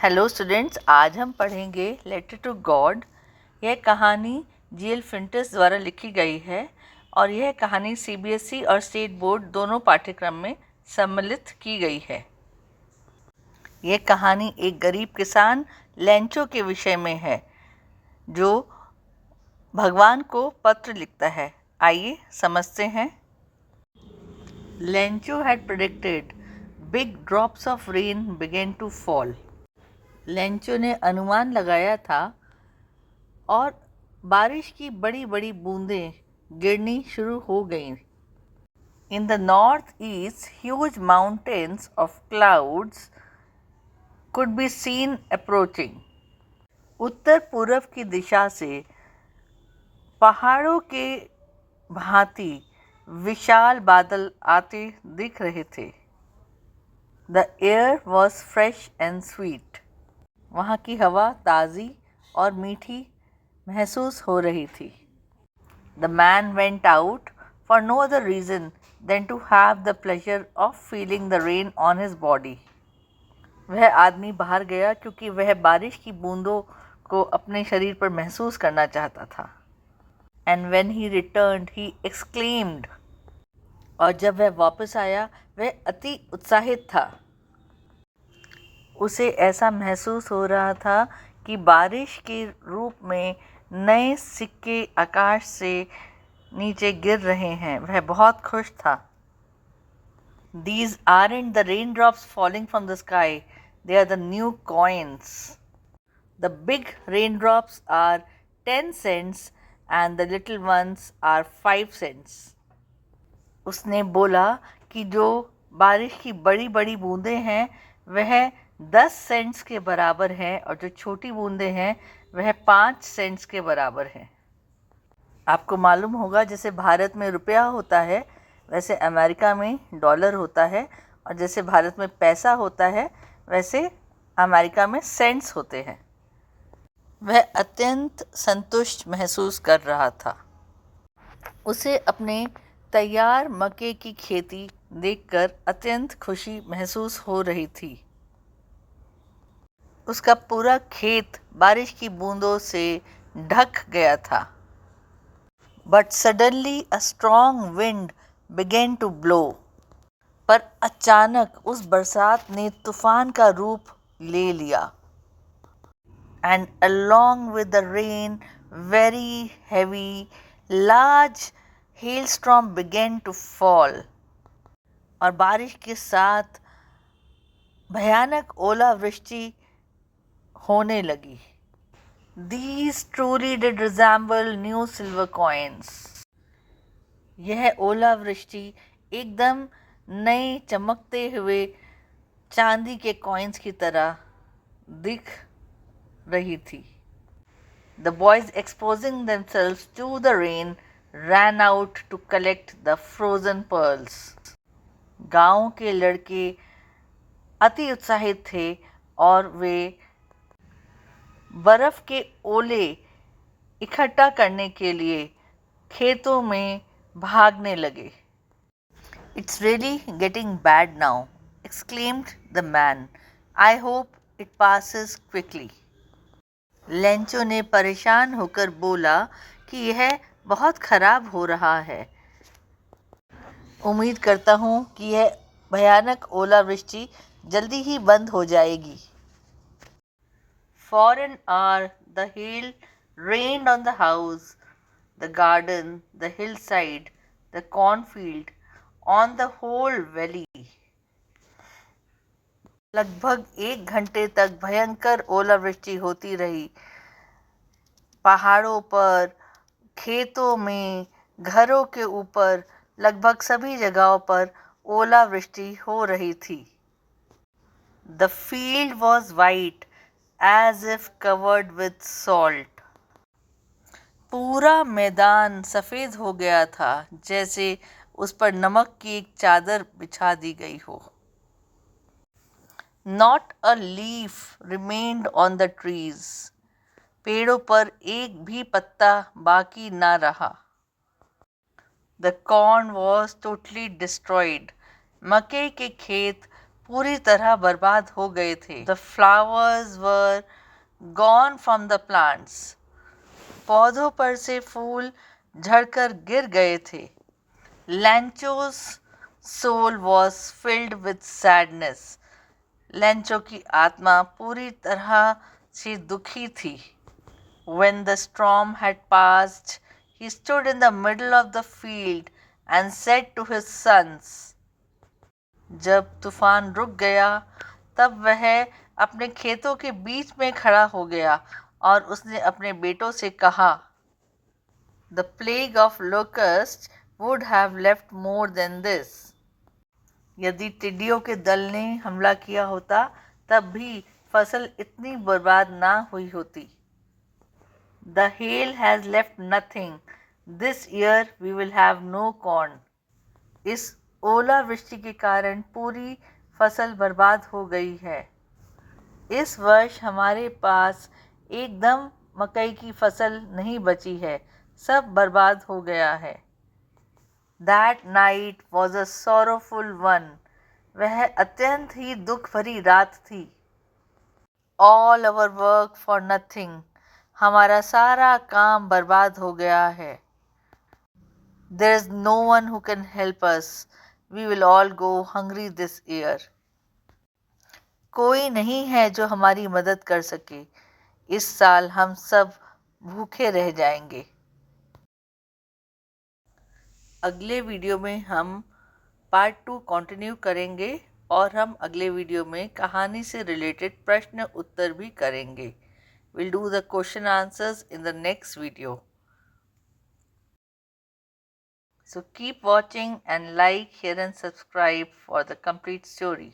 Hello students, आज हम पढ़ेंगे लेटर टू गॉड। यह कहानी जी.एल. फिंटस द्वारा लिखी गई है और यह कहानी सीबीएसई और स्टेट बोर्ड दोनों पाठ्यक्रम में सम्मिलित की गई है। यह कहानी एक गरीब किसान लेंचो के विषय में है जो भगवान को पत्र लिखता है। आइए समझते हैं। Lencho had predicted big drops of rain began to fall. Lencho ने अनुमान लगाया था और बारिश की बड़ी बड़ी बूंदें गिरनी शुरू हो गईं। In the north east huge mountains of clouds could be seen approaching. उत्तर पूर्व की दिशा से पहाड़ों के भांति विशाल बादल आते दिख रहे थे। The air was fresh and sweet. वहाँ की हवा ताज़ी और मीठी महसूस हो रही थी। The man went out for no other reason than to have the pleasure of feeling the rain on his body. वह आदमी बाहर गया क्योंकि वह बारिश की बूंदों को अपने शरीर पर महसूस करना चाहता था। And when he returned he exclaimed. और जब वह वापस आया वह अति उत्साहित था। उसे ऐसा महसूस हो रहा था कि बारिश के रूप में नए सिक्के आकाश से नीचे गिर रहे हैं। वह बहुत खुश था। These aren't the raindrops falling from the sky, they are the new coins. The big raindrops are 10 cents and the little ones are 5 cents. उसने बोला कि जो बारिश की बड़ी बड़ी बूंदें हैं वह 10 सेंट्स के बराबर हैं और जो छोटी बूंदें हैं वह 5 सेंट्स के बराबर हैं। आपको मालूम होगा जैसे भारत में रुपया होता है वैसे अमेरिका में डॉलर होता है, और जैसे भारत में पैसा होता है वैसे अमेरिका में सेंट्स होते हैं। वह अत्यंत संतुष्ट महसूस कर रहा था। उसे अपने तैयार मक्के की खेती देखकर अत्यंत खुशी महसूस हो रही थी। उसका पूरा खेत बारिश की बूंदों से ढक गया था। But suddenly a strong wind began to blow. पर अचानक उस बरसात ने तूफान का रूप ले लिया। And along with the rain, very heavy, large hailstorm began to fall. और बारिश के साथ भयानक ओलावृष्टि होने लगी। These truly did resemble new silver coins. यह ओलावृष्टि एकदम नए चमकते हुए चांदी के कॉइन्स की तरह दिख रही थी। The boys exposing themselves to the rain ran out to collect the frozen pearls. गांव के लड़के अति उत्साहित थे और वे बर्फ के ओले इकट्ठा करने के लिए खेतों में भागने लगे। It's really getting bad now, exclaimed the man. I hope it passes quickly. Lencho ने परेशान होकर बोला कि यह बहुत खराब हो रहा है। उम्मीद करता हूँ कि यह भयानक ओलावृष्टि जल्दी ही बंद हो जाएगी। For an hour the hail rained on the house, the garden, the hillside, the cornfield, on the whole valley. लगभग 1 घंटे तक भयंकर ओलावृष्टि होती रही। पहाड़ों पर, खेतों में, घरों के ऊपर, लगभग सभी जगहों पर ओलावृष्टि हो रही थी। The field was white as if covered with salt. पूरा मैदान सफ़ेद हो गया था जैसे उस पर नमक की एक चादर बिछा दी गई हो। Not a leaf remained on the trees. पेड़ों पर एक भी पत्ता बाकी ना रहा। The corn was totally destroyed. मक्के के खेत पूरी तरह बर्बाद हो गए थे। The flowers were gone from the plants. पौधों पर से फूल झड़कर गिर गए थे। Lencho's soul was filled with sadness. Lencho की आत्मा पूरी तरह से दुखी थी। When the storm had passed, he stood in the middle of the field and said to his sons, जब तूफान रुक गया तब वह अपने खेतों के बीच में खड़ा हो गया और उसने अपने बेटों से कहा, The plague of locusts would have left more than this. यदि टिड्डियों के दल ने हमला किया होता तब भी फसल इतनी बर्बाद ना हुई होती। The hail has left nothing. This year we will have no corn. इस ओलावृष्टि के कारण पूरी फसल बर्बाद हो गई है। इस वर्ष हमारे पास एकदम मकई की फसल नहीं बची है, सब बर्बाद हो गया है। That night was a sorrowful one. वह अत्यंत ही दुख भरी रात थी। All our work for nothing. हमारा सारा काम बर्बाद हो गया है। There is no one who can help us. We will all go hungry this year. कोई नहीं है जो हमारी मदद कर सके। इस साल हम सब भूखे रह जाएंगे। अगले वीडियो में हम पार्ट 2 कंटिन्यू करेंगे और हम अगले वीडियो में कहानी से रिलेटेड प्रश्न उत्तर भी करेंगे। We'll do the question answers in the next video. So keep watching and like, share and subscribe for the complete story.